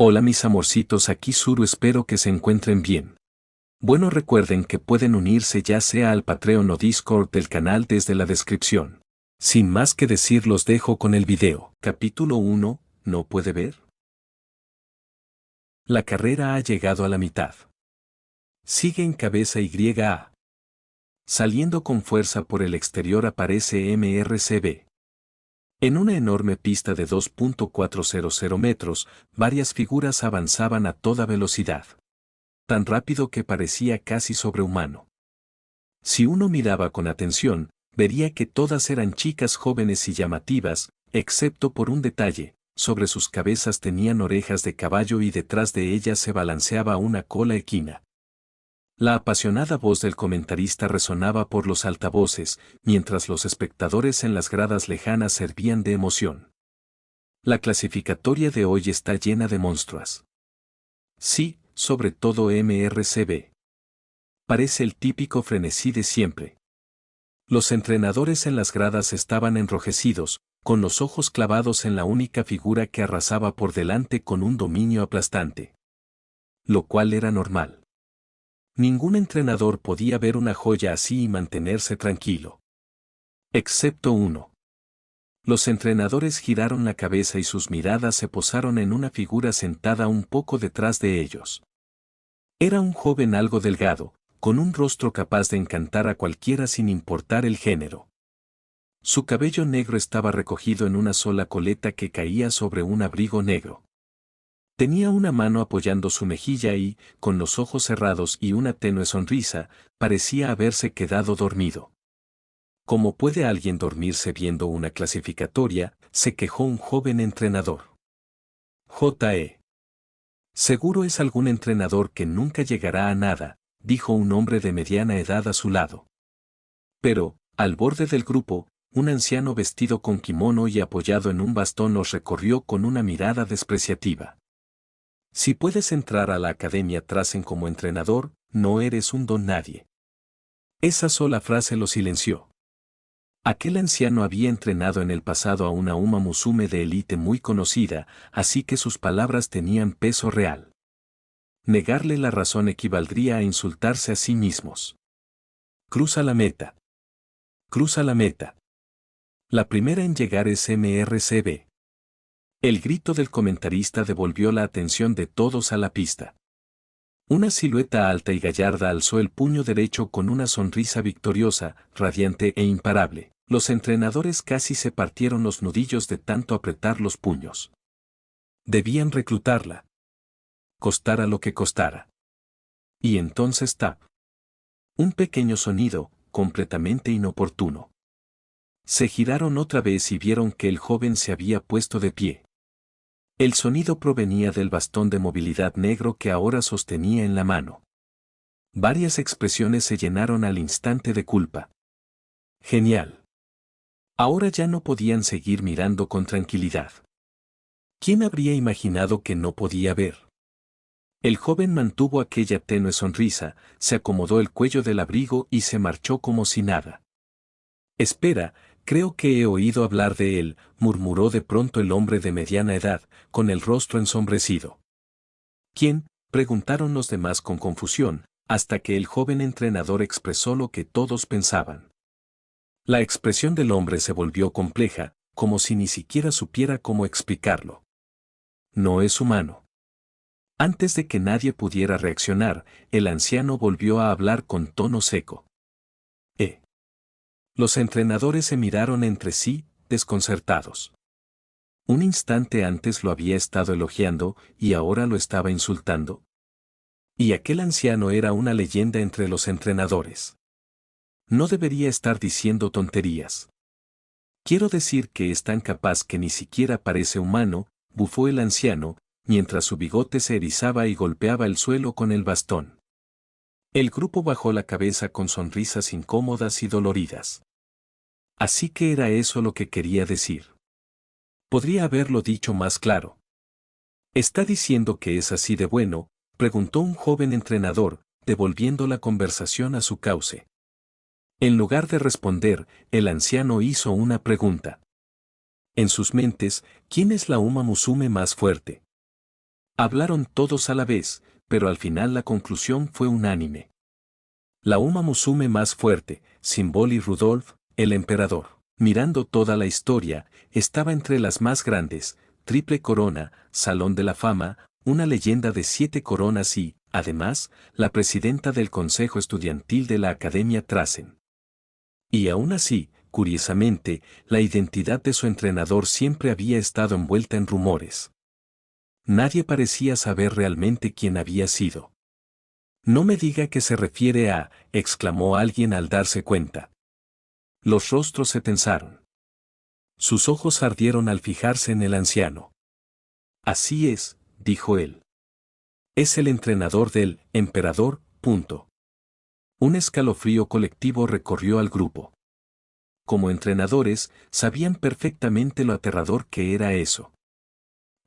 Hola mis amorcitos, aquí Suru, espero que se encuentren bien. Bueno, recuerden que pueden unirse ya sea al Patreon o Discord del canal desde la descripción. Sin más que decir, los dejo con el video. Capítulo 1, ¿no puede ver? La carrera ha llegado a la mitad. Sigue en cabeza YA. Saliendo con fuerza por el exterior aparece MRCB. En una enorme pista de 2.400 metros, varias figuras avanzaban a toda velocidad. Tan rápido que parecía casi sobrehumano. Si uno miraba con atención, vería que todas eran chicas jóvenes y llamativas, excepto por un detalle: sobre sus cabezas tenían orejas de caballo y detrás de ellas se balanceaba una cola equina. La apasionada voz del comentarista resonaba por los altavoces, mientras los espectadores en las gradas lejanas se hervían de emoción. La clasificatoria de hoy está llena de monstruos. Sí, sobre todo MRCB. Parece el típico frenesí de siempre. Los entrenadores en las gradas estaban enrojecidos, con los ojos clavados en la única figura que arrasaba por delante con un dominio aplastante. Lo cual era normal. Ningún entrenador podía ver una joya así y mantenerse tranquilo. Excepto uno. Los entrenadores giraron la cabeza y sus miradas se posaron en una figura sentada un poco detrás de ellos. Era un joven algo delgado, con un rostro capaz de encantar a cualquiera sin importar el género. Su cabello negro estaba recogido en una sola coleta que caía sobre un abrigo negro. Tenía una mano apoyando su mejilla y, con los ojos cerrados y una tenue sonrisa, parecía haberse quedado dormido. ¿Cómo puede alguien dormirse viendo una clasificatoria?, se quejó un joven entrenador. J.E. Seguro es algún entrenador que nunca llegará a nada, dijo un hombre de mediana edad a su lado. Pero, al borde del grupo, un anciano vestido con kimono y apoyado en un bastón los recorrió con una mirada despreciativa. Si puedes entrar a la academia Trasen como entrenador, no eres un don nadie. Esa sola frase lo silenció. Aquel anciano había entrenado en el pasado a una Uma Musume de élite muy conocida, así que sus palabras tenían peso real. Negarle la razón equivaldría a insultarse a sí mismos. Cruza la meta. Cruza la meta. La primera en llegar es MRCB. El grito del comentarista devolvió la atención de todos a la pista. Una silueta alta y gallarda alzó el puño derecho con una sonrisa victoriosa, radiante e imparable. Los entrenadores casi se partieron los nudillos de tanto apretar los puños. Debían reclutarla. Costara lo que costara. Y entonces tap. Un pequeño sonido, completamente inoportuno. Se giraron otra vez y vieron que el joven se había puesto de pie. El sonido provenía del bastón de movilidad negro que ahora sostenía en la mano. Varias expresiones se llenaron al instante de culpa. Genial. Ahora ya no podían seguir mirando con tranquilidad. ¿Quién habría imaginado que no podía ver? El joven mantuvo aquella tenue sonrisa, se acomodó el cuello del abrigo y se marchó como si nada. Espera, creo que he oído hablar de él, murmuró de pronto el hombre de mediana edad, con el rostro ensombrecido. ¿Quién?, preguntaron los demás con confusión, hasta que el joven entrenador expresó lo que todos pensaban. La expresión del hombre se volvió compleja, como si ni siquiera supiera cómo explicarlo. No es humano. Antes de que nadie pudiera reaccionar, el anciano volvió a hablar con tono seco. Los entrenadores se miraron entre sí, desconcertados. Un instante antes lo había estado elogiando y ahora lo estaba insultando. Y aquel anciano era una leyenda entre los entrenadores. No debería estar diciendo tonterías. Quiero decir que es tan capaz que ni siquiera parece humano, bufó el anciano, mientras su bigote se erizaba y golpeaba el suelo con el bastón. El grupo bajó la cabeza con sonrisas incómodas y doloridas. Así que era eso lo que quería decir. Podría haberlo dicho más claro. ¿Está diciendo que es así de bueno?, preguntó un joven entrenador, devolviendo la conversación a su cauce. En lugar de responder, el anciano hizo una pregunta. En sus mentes, ¿quién es la Uma Musume más fuerte? Hablaron todos a la vez, pero al final la conclusión fue unánime. La Uma Musume más fuerte, Symbol y Rudolf, el emperador, mirando toda la historia, estaba entre las más grandes, triple corona, Salón de la Fama, una leyenda de 7 coronas y, además, la presidenta del Consejo Estudiantil de la Academia Trasen. Y aún así, curiosamente, la identidad de su entrenador siempre había estado envuelta en rumores. Nadie parecía saber realmente quién había sido. No me diga que se refiere a, exclamó alguien al darse cuenta. Los rostros se tensaron. Sus ojos ardieron al fijarse en el anciano. Así es, dijo él. Es el entrenador del emperador, punto. Un escalofrío colectivo recorrió al grupo. Como entrenadores, sabían perfectamente lo aterrador que era eso.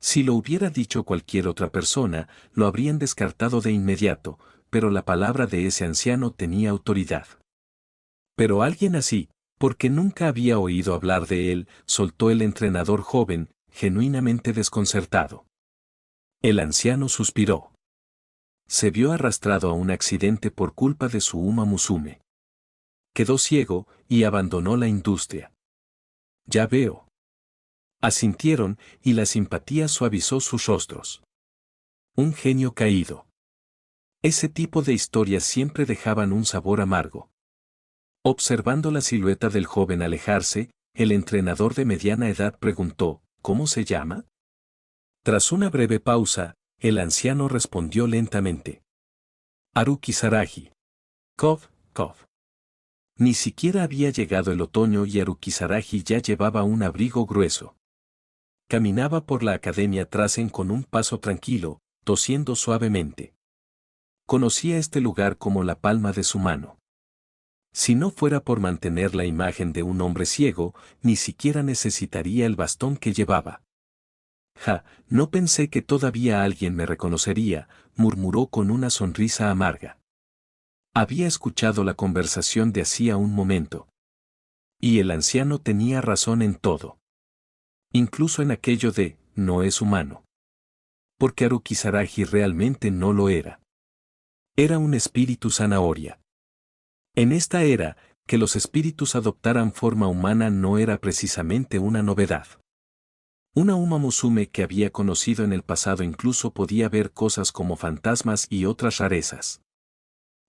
Si lo hubiera dicho cualquier otra persona, lo habrían descartado de inmediato, pero la palabra de ese anciano tenía autoridad. Pero alguien así, porque nunca había oído hablar de él, soltó el entrenador joven, genuinamente desconcertado. El anciano suspiró. Se vio arrastrado a un accidente por culpa de su Uma Musume. Quedó ciego y abandonó la industria. Ya veo. Asintieron y la simpatía suavizó sus rostros. Un genio caído. Ese tipo de historias siempre dejaban un sabor amargo. Observando la silueta del joven alejarse, el entrenador de mediana edad preguntó, ¿cómo se llama? Tras una breve pausa, el anciano respondió lentamente. Haruki Saragi. Kov. Ni siquiera había llegado el otoño y Haruki Saragi ya llevaba un abrigo grueso. Caminaba por la academia Trasen con un paso tranquilo, tosiendo suavemente. Conocía este lugar como la palma de su mano. Si no fuera por mantener la imagen de un hombre ciego, ni siquiera necesitaría el bastón que llevaba. No pensé que todavía alguien me reconocería, murmuró con una sonrisa amarga. Había escuchado la conversación de hacía un momento. Y el anciano tenía razón en todo. Incluso en aquello de, no es humano. Porque Haruki Saragi realmente no lo era. Era un espíritu zanahoria. En esta era, que los espíritus adoptaran forma humana no era precisamente una novedad. Una Uma Musume que había conocido en el pasado incluso podía ver cosas como fantasmas y otras rarezas.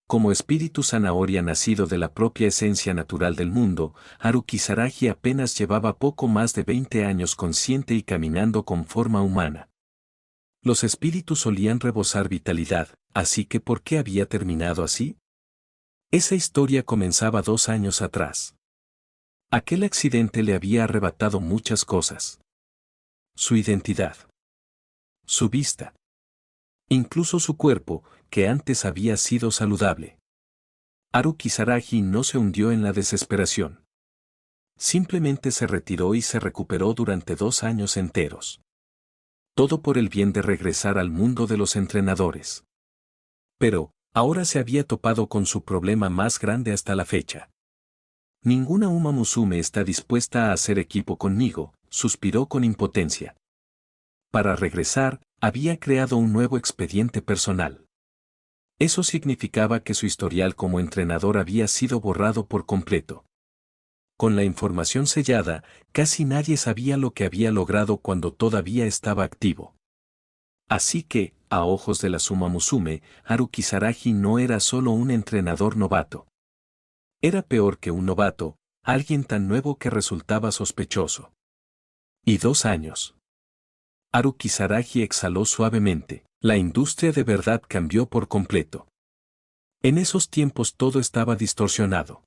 Como espíritu zanahoria nacido de la propia esencia natural del mundo, Haruki Saragi apenas llevaba poco más de 20 años consciente y caminando con forma humana. Los espíritus solían rebosar vitalidad, así que ¿por qué había terminado así? Esa historia comenzaba 2 años atrás. Aquel accidente le había arrebatado muchas cosas. Su identidad. Su vista. Incluso su cuerpo, que antes había sido saludable. Haruki Saragi no se hundió en la desesperación. Simplemente se retiró y se recuperó durante 2 años enteros. Todo por el bien de regresar al mundo de los entrenadores. Pero, ahora se había topado con su problema más grande hasta la fecha. Ninguna Uma Musume está dispuesta a hacer equipo conmigo, suspiró con impotencia. Para regresar, había creado un nuevo expediente personal. Eso significaba que su historial como entrenador había sido borrado por completo. Con la información sellada, casi nadie sabía lo que había logrado cuando todavía estaba activo. Así que, a ojos de la Uma Musume, Haruki Saragi no era solo un entrenador novato. Era peor que un novato, alguien tan nuevo que resultaba sospechoso. Y 2 años. Haruki Saragi exhaló suavemente. La industria de verdad cambió por completo. En esos tiempos todo estaba distorsionado.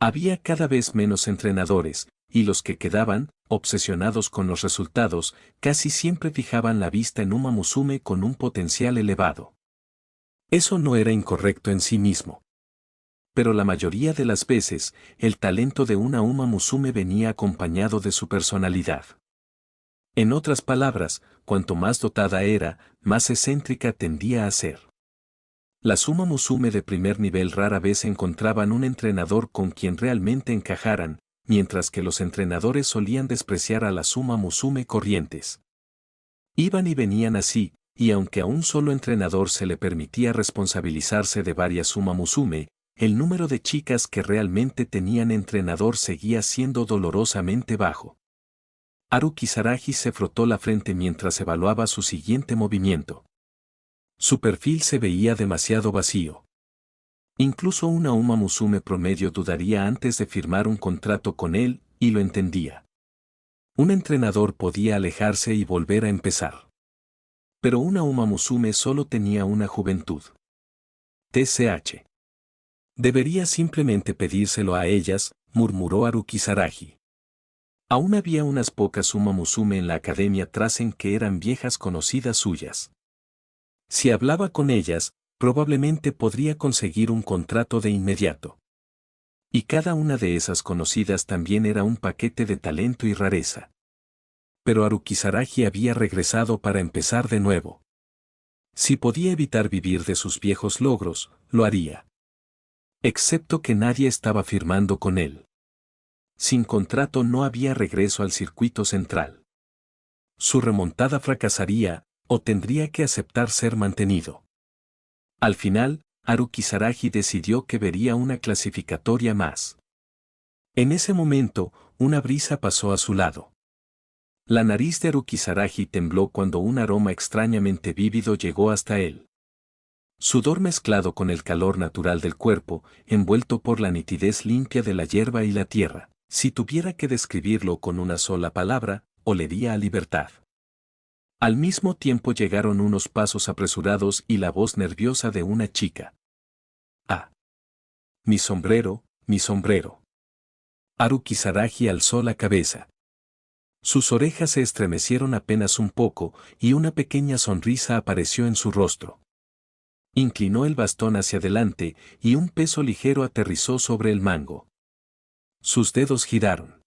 Había cada vez menos entrenadores, y los que quedaban, obsesionados con los resultados, casi siempre fijaban la vista en Uma Musume con un potencial elevado. Eso no era incorrecto en sí mismo. Pero la mayoría de las veces, el talento de una Uma Musume venía acompañado de su personalidad. En otras palabras, cuanto más dotada era, más excéntrica tendía a ser. Las Uma Musume de primer nivel rara vez encontraban un entrenador con quien realmente encajaran, mientras que los entrenadores solían despreciar a las Uma Musume corrientes. Iban y venían así, y aunque a un solo entrenador se le permitía responsabilizarse de varias Uma Musume, el número de chicas que realmente tenían entrenador seguía siendo dolorosamente bajo. Haru Kisaragi se frotó la frente mientras evaluaba su siguiente movimiento. Su perfil se veía demasiado vacío. Incluso una Uma Musume promedio dudaría antes de firmar un contrato con él, y lo entendía. Un entrenador podía alejarse y volver a empezar. Pero una Uma Musume solo tenía una juventud. TCH. Debería simplemente pedírselo a ellas, murmuró Haru Kisaragi. Aún había unas pocas Uma Musume en la academia Trasen que eran viejas conocidas suyas. Si hablaba con ellas, probablemente podría conseguir un contrato de inmediato. Y cada una de esas conocidas también era un paquete de talento y rareza. Pero Haru Kisaragi había regresado para empezar de nuevo. Si podía evitar vivir de sus viejos logros, lo haría. Excepto que nadie estaba firmando con él. Sin contrato no había regreso al circuito central. Su remontada fracasaría, o tendría que aceptar ser mantenido. Al final, Haru Kisaragi decidió que vería una clasificatoria más. En ese momento, una brisa pasó a su lado. La nariz de Haru Kisaragi tembló cuando un aroma extrañamente vívido llegó hasta él. Sudor mezclado con el calor natural del cuerpo, envuelto por la nitidez limpia de la hierba y la tierra. Si tuviera que describirlo con una sola palabra, olería a libertad. Al mismo tiempo llegaron unos pasos apresurados y la voz nerviosa de una chica. ¡Ah! Mi sombrero, mi sombrero. Haru Kisaragi alzó la cabeza. Sus orejas se estremecieron apenas un poco y una pequeña sonrisa apareció en su rostro. Inclinó el bastón hacia adelante y un peso ligero aterrizó sobre el mango. Sus dedos giraron.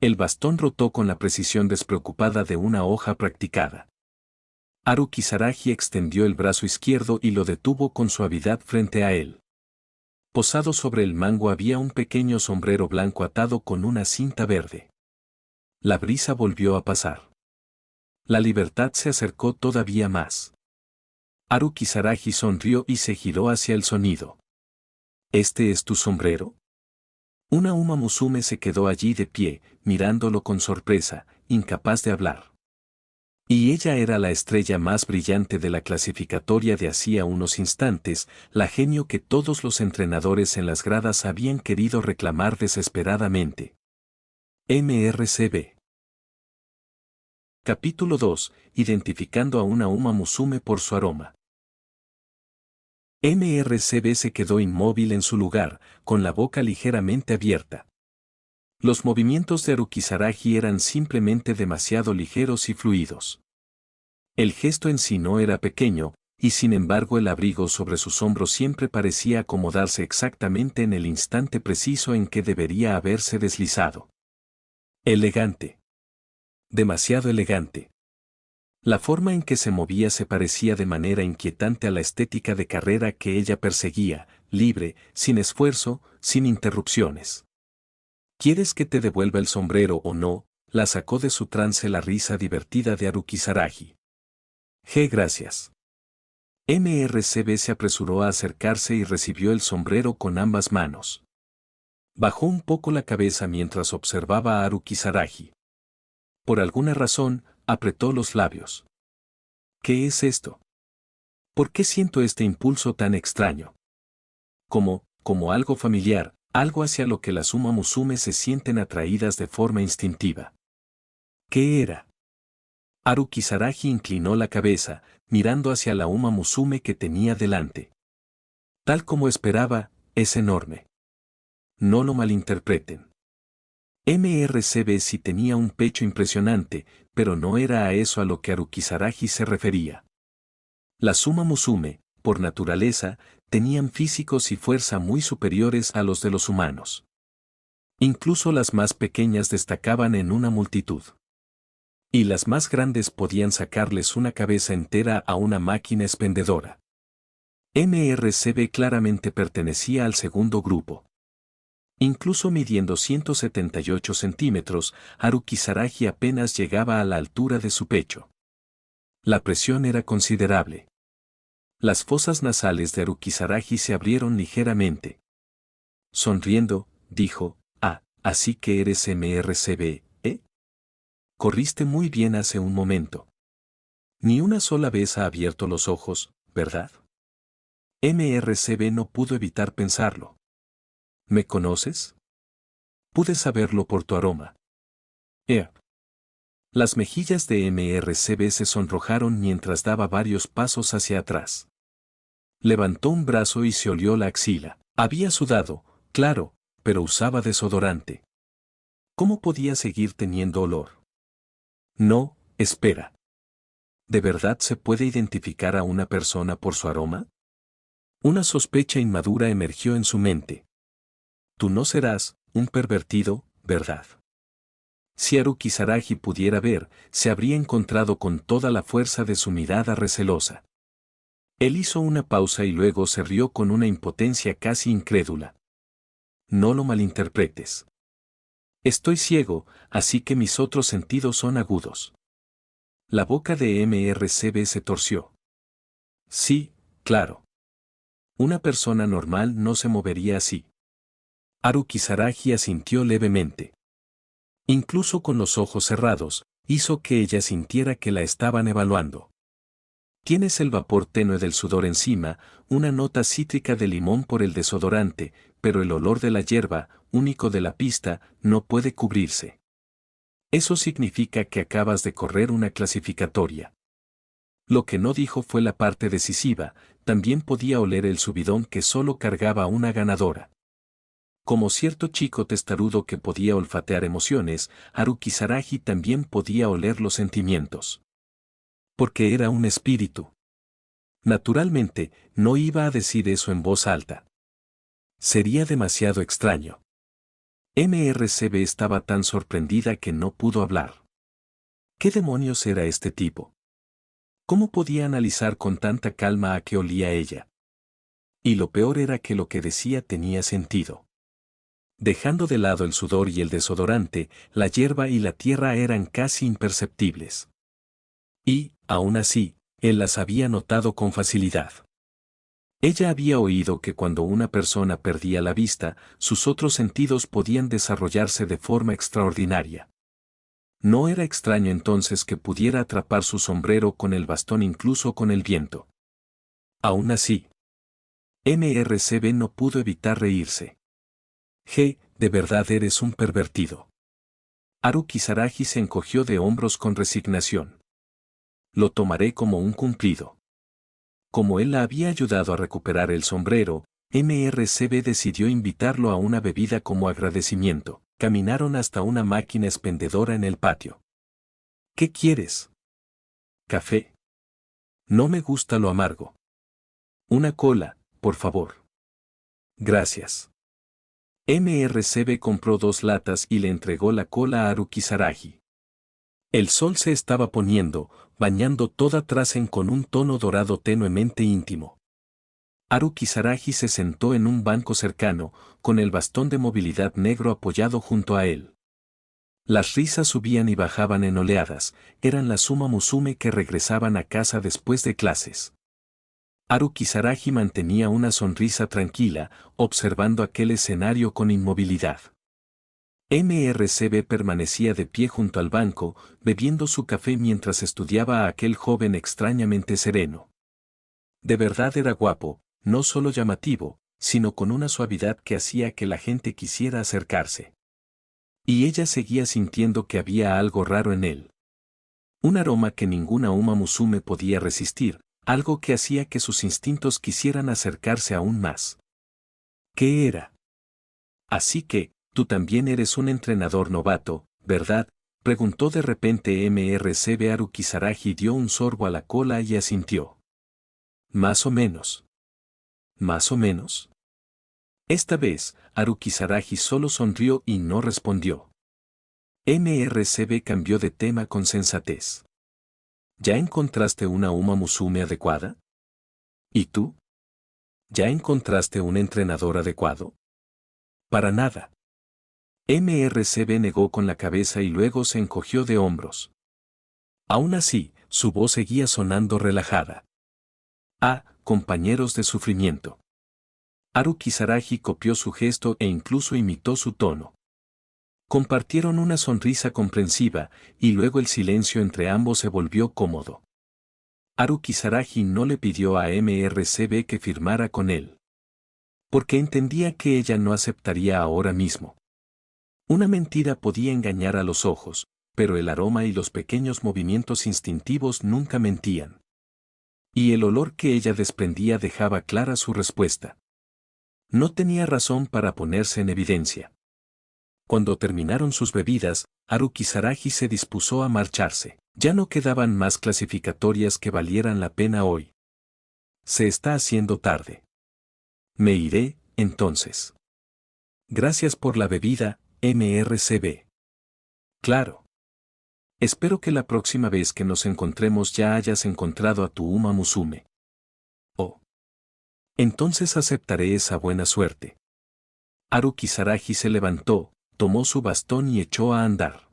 El bastón rotó con la precisión despreocupada de una hoja practicada. Haru Kisaragi extendió el brazo izquierdo y lo detuvo con suavidad frente a él. Posado sobre el mango había un pequeño sombrero blanco atado con una cinta verde. La brisa volvió a pasar. La libertad se acercó todavía más. Haru Kisaragi sonrió y se giró hacia el sonido. ¿Este es tu sombrero? Una Uma Musume se quedó allí de pie, mirándolo con sorpresa, incapaz de hablar. Y ella era la estrella más brillante de la clasificatoria de hacía unos instantes, la genio que todos los entrenadores en las gradas habían querido reclamar desesperadamente. MRCB. Capítulo 2. Identificando a una Uma Musume por su aroma. MRCB se quedó inmóvil en su lugar, con la boca ligeramente abierta. Los movimientos de Haru Kisaragi eran simplemente demasiado ligeros y fluidos. El gesto en sí no era pequeño, y sin embargo el abrigo sobre sus hombros siempre parecía acomodarse exactamente en el instante preciso en que debería haberse deslizado. Elegante. Demasiado elegante. La forma en que se movía se parecía de manera inquietante a la estética de carrera que ella perseguía, libre, sin esfuerzo, sin interrupciones. ¿Quieres que te devuelva el sombrero o no? La sacó de su trance la risa divertida de Haru Kisaragi. Gracias. MRCB se apresuró a acercarse y recibió el sombrero con ambas manos. Bajó un poco la cabeza mientras observaba a Haru Kisaragi. Por alguna razón, apretó los labios. ¿Qué es esto? ¿Por qué siento este impulso tan extraño? Como algo familiar, algo hacia lo que las Uma Musume se sienten atraídas de forma instintiva. ¿Qué era? Haru Kisaragi inclinó la cabeza, mirando hacia la Uma Musume que tenía delante. Tal como esperaba, es enorme. No lo malinterpreten. MRCB sí tenía un pecho impresionante, pero no era a eso a lo que Haru Kisaragi se refería. Las Uma Musume, por naturaleza, tenían físicos y fuerza muy superiores a los de los humanos. Incluso las más pequeñas destacaban en una multitud. Y las más grandes podían sacarles una cabeza entera a una máquina expendedora. MRCB claramente pertenecía al segundo grupo. Incluso midiendo 178 centímetros, Haru Kisaragi apenas llegaba a la altura de su pecho. La presión era considerable. Las fosas nasales de Arukizaragi se abrieron ligeramente. Sonriendo, dijo, así que eres MRCB, ¿eh? Corriste muy bien hace un momento. Ni una sola vez ha abierto los ojos, ¿verdad? MRCB no pudo evitar pensarlo. ¿Me conoces? Pude saberlo por tu aroma. Las mejillas de MRCB se sonrojaron mientras daba varios pasos hacia atrás. Levantó un brazo y se olió la axila. Había sudado, claro, pero usaba desodorante. ¿Cómo podía seguir teniendo olor? No, espera. ¿De verdad se puede identificar a una persona por su aroma? Una sospecha inmadura emergió en su mente. Tú no serás un pervertido, ¿verdad? Si Arukizaragi pudiera ver, se habría encontrado con toda la fuerza de su mirada recelosa. Él hizo una pausa y luego se rió con una impotencia casi incrédula. No lo malinterpretes. Estoy ciego, así que mis otros sentidos son agudos. La boca de MRCB se torció. Sí, claro. Una persona normal no se movería así. Arukizaragi asintió levemente. Incluso con los ojos cerrados, hizo que ella sintiera que la estaban evaluando. Tienes el vapor tenue del sudor encima, una nota cítrica de limón por el desodorante, pero el olor de la hierba, único de la pista, no puede cubrirse. Eso significa que acabas de correr una clasificatoria. Lo que no dijo fue la parte decisiva, también podía oler el subidón que solo cargaba una ganadora. Como cierto chico testarudo que podía olfatear emociones, Arukizaragi también podía oler los sentimientos. Porque era un espíritu. Naturalmente, no iba a decir eso en voz alta. Sería demasiado extraño. MRCB estaba tan sorprendida que no pudo hablar. ¿Qué demonios era este tipo? ¿Cómo podía analizar con tanta calma a qué olía ella? Y lo peor era que lo que decía tenía sentido. Dejando de lado el sudor y el desodorante, la hierba y la tierra eran casi imperceptibles. Y, aún así, él las había notado con facilidad. Ella había oído que cuando una persona perdía la vista, sus otros sentidos podían desarrollarse de forma extraordinaria. No era extraño entonces que pudiera atrapar su sombrero con el bastón incluso con el viento. Aún así, MRCB no pudo evitar reírse. De verdad eres un pervertido. Arukizaragi se encogió de hombros con resignación. Lo tomaré como un cumplido. Como él la había ayudado a recuperar el sombrero, MRCB decidió invitarlo a una bebida como agradecimiento. Caminaron hasta una máquina expendedora en el patio. ¿Qué quieres? ¿Café? No me gusta lo amargo. Una cola, por favor. Gracias. MRCB compró 2 latas y le entregó la cola a Arukizaragi. El sol se estaba poniendo, bañando toda Trasen con un tono dorado tenuemente íntimo. Arukizaragi se sentó en un banco cercano, con el bastón de movilidad negro apoyado junto a él. Las risas subían y bajaban en oleadas, eran las Uma Musume que regresaban a casa después de clases. Arukizaragi mantenía una sonrisa tranquila, observando aquel escenario con inmovilidad. MRCB permanecía de pie junto al banco, bebiendo su café mientras estudiaba a aquel joven extrañamente sereno. De verdad era guapo, no solo llamativo, sino con una suavidad que hacía que la gente quisiera acercarse. Y ella seguía sintiendo que había algo raro en él. Un aroma que ninguna Uma Musume podía resistir, algo que hacía que sus instintos quisieran acercarse aún más. ¿Qué era? Así que, tú también eres un entrenador novato, ¿verdad? Preguntó de repente MRCB. Arukizaragi dio un sorbo a la cola y asintió. Más o menos. ¿Más o menos? Esta vez, Arukizaragi solo sonrió y no respondió. MRCB cambió de tema con sensatez. ¿Ya encontraste una Uma Musume adecuada? ¿Y tú? ¿Ya encontraste un entrenador adecuado? Para nada. MRCB negó con la cabeza y luego se encogió de hombros. Aún así, su voz seguía sonando relajada. Ah, compañeros de sufrimiento. Haru Kisaragi copió su gesto e incluso imitó su tono. Compartieron una sonrisa comprensiva, y luego el silencio entre ambos se volvió cómodo. Haru Kisaragi no le pidió a MRCB que firmara con él, porque entendía que ella no aceptaría ahora mismo. Una mentira podía engañar a los ojos, pero el aroma y los pequeños movimientos instintivos nunca mentían. Y el olor que ella desprendía dejaba clara su respuesta. No tenía razón para ponerse en evidencia. Cuando terminaron sus bebidas, Haru Kisaragi se dispuso a marcharse. Ya no quedaban más clasificatorias que valieran la pena hoy. Se está haciendo tarde. Me iré, entonces. Gracias por la bebida, MRCB. Claro. Espero que la próxima vez que nos encontremos ya hayas encontrado a tu Uma Musume. Oh. Entonces aceptaré esa buena suerte. Haru Kisaragi se levantó, tomó su bastón y echó a andar.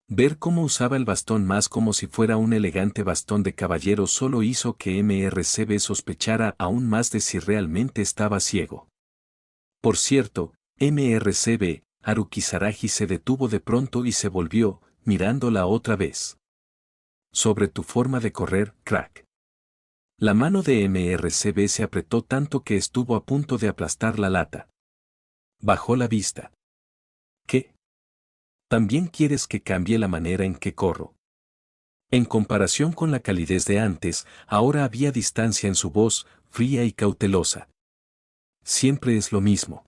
Ver cómo usaba el bastón más como si fuera un elegante bastón de caballero solo hizo que MRCB sospechara aún más de si realmente estaba ciego. Por cierto, MRCB, Haru Kisaragi se detuvo de pronto y se volvió, mirándola otra vez. Sobre tu forma de correr, crack. La mano de MRCB se apretó tanto que estuvo a punto de aplastar la lata. Bajó la vista. ¿Qué? ¿También quieres que cambie la manera en que corro? En comparación con la calidez de antes, ahora había distancia en su voz, fría y cautelosa. Siempre es lo mismo.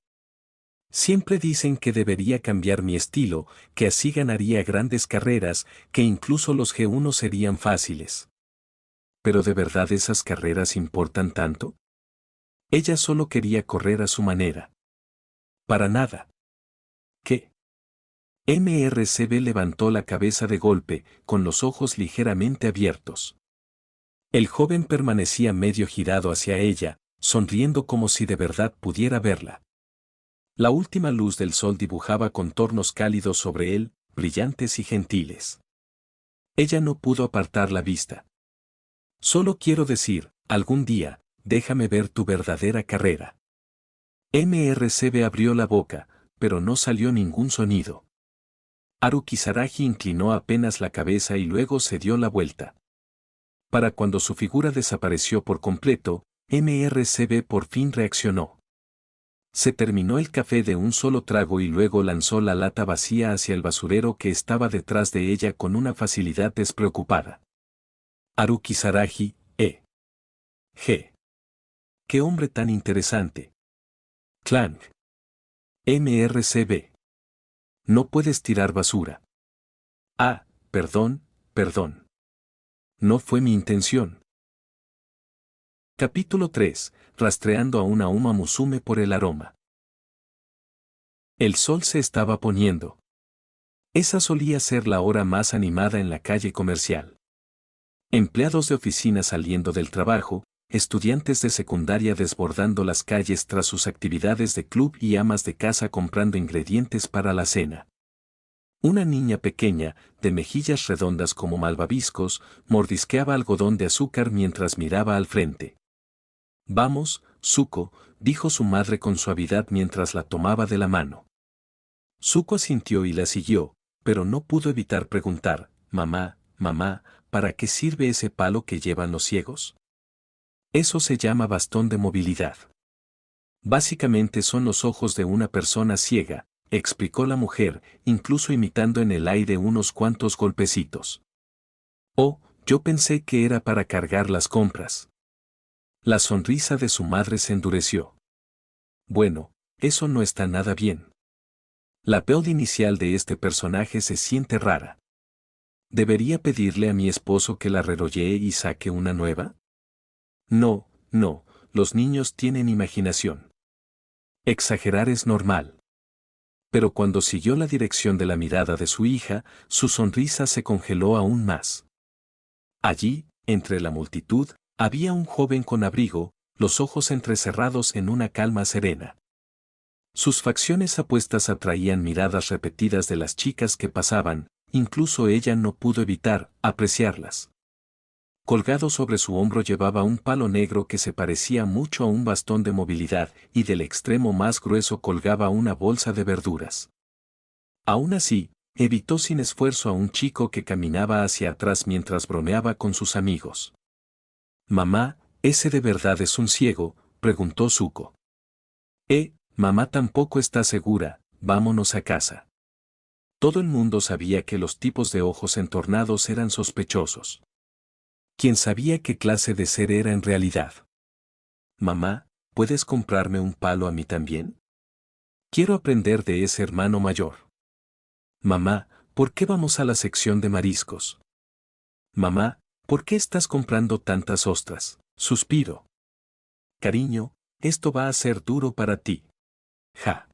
Siempre dicen que debería cambiar mi estilo, que así ganaría grandes carreras, que incluso los G1 serían fáciles. ¿Pero de verdad esas carreras importan tanto? Ella solo quería correr a su manera. Para nada. ¿Qué? MRCB levantó la cabeza de golpe, con los ojos ligeramente abiertos. El joven permanecía medio girado hacia ella, sonriendo como si de verdad pudiera verla. La última luz del sol dibujaba contornos cálidos sobre él, brillantes y gentiles. Ella no pudo apartar la vista. Solo quiero decir, algún día, déjame ver tu verdadera carrera. MRCB abrió la boca, pero no salió ningún sonido. Haru Kisaragi inclinó apenas la cabeza y luego se dio la vuelta. Para cuando su figura desapareció por completo, MRCB por fin reaccionó. Se terminó el café de un solo trago y luego lanzó la lata vacía hacia el basurero que estaba detrás de ella con una facilidad despreocupada. Haru Kisaragi, G. ¡Qué hombre tan interesante! Clang. MRCB. No puedes tirar basura. Ah, perdón. No fue mi intención. Capítulo 3. Rastreando a una Uma Musume por el aroma. El sol se estaba poniendo. Esa solía ser la hora más animada en la calle comercial. Empleados de oficina saliendo del trabajo, estudiantes de secundaria desbordando las calles tras sus actividades de club y amas de casa comprando ingredientes para la cena. Una niña pequeña, de mejillas redondas como malvaviscos, mordisqueaba algodón de azúcar mientras miraba al frente. Vamos, Zuko, dijo su madre con suavidad mientras la tomaba de la mano. Zuko asintió y la siguió, pero no pudo evitar preguntar, mamá, ¿para qué sirve ese palo que llevan los ciegos? Eso se llama bastón de movilidad. Básicamente son los ojos de una persona ciega, explicó la mujer, incluso imitando en el aire unos cuantos golpecitos. Oh, yo pensé que era para cargar las compras. La sonrisa de su madre se endureció. Bueno, eso no está nada bien. La build inicial de este personaje se siente rara. ¿Debería pedirle a mi esposo que la rerollée y saque una nueva? No, los niños tienen imaginación. Exagerar es normal. Pero cuando siguió la dirección de la mirada de su hija, su sonrisa se congeló aún más. Allí, entre la multitud, había un joven con abrigo, los ojos entrecerrados en una calma serena. Sus facciones apuestas atraían miradas repetidas de las chicas que pasaban, incluso ella no pudo evitar apreciarlas. Colgado sobre su hombro llevaba un palo negro que se parecía mucho a un bastón de movilidad y del extremo más grueso colgaba una bolsa de verduras. Aún así, evitó sin esfuerzo a un chico que caminaba hacia atrás mientras bromeaba con sus amigos. «Mamá, ¿ese de verdad es un ciego?», preguntó Zuko. Mamá tampoco está segura, vámonos a casa. Todo el mundo sabía que los tipos de ojos entornados eran sospechosos. ¿Quién sabía qué clase de ser era en realidad? «Mamá, ¿puedes comprarme un palo a mí también? Quiero aprender de ese hermano mayor». «Mamá, ¿por qué vamos a la sección de mariscos?» «Mamá, ¿por qué estás comprando tantas ostras?», suspiro. «Cariño, esto va a ser duro para ti». «Ja».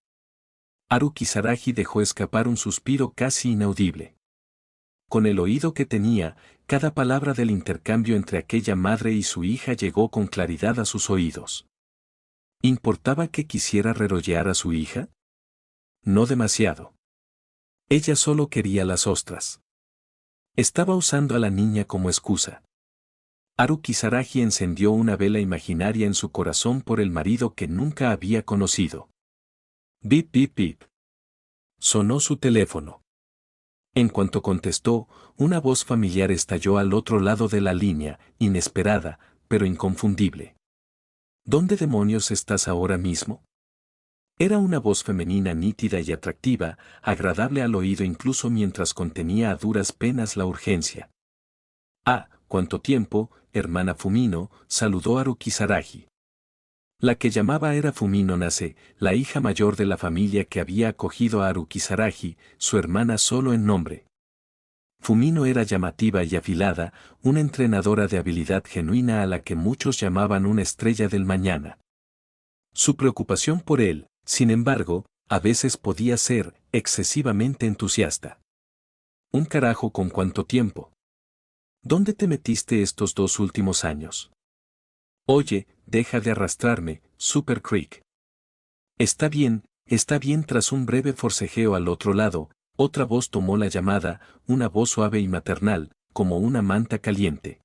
Haru Kisaragi dejó escapar un suspiro casi inaudible. Con el oído que tenía, cada palabra del intercambio entre aquella madre y su hija llegó con claridad a sus oídos. ¿Importaba que quisiera rerodear a su hija? No demasiado. Ella solo quería las ostras. Estaba usando a la niña como excusa. Haru Kisaragi encendió una vela imaginaria en su corazón por el marido que nunca había conocido. Bip bip bip. Sonó su teléfono. En cuanto contestó, una voz familiar estalló al otro lado de la línea, inesperada, pero inconfundible. ¿Dónde demonios estás ahora mismo? Era una voz femenina nítida y atractiva, agradable al oído incluso mientras contenía a duras penas la urgencia. «Ah, ¿cuánto tiempo, hermana Fumino?», saludó Haru Kisaragi. La que llamaba era Fumino Nase, la hija mayor de la familia que había acogido a Haru Kisaragi, su hermana solo en nombre. Fumino era llamativa y afilada, una entrenadora de habilidad genuina a la que muchos llamaban una estrella del mañana. Su preocupación por él, sin embargo, a veces podía ser excesivamente entusiasta. «Un carajo con cuánto tiempo. ¿Dónde te metiste estos 2 últimos años? Oye, deja de arrastrarme, Super Creek». Está bien», tras un breve forcejeo al otro lado, otra voz tomó la llamada, una voz suave y maternal, como una manta caliente.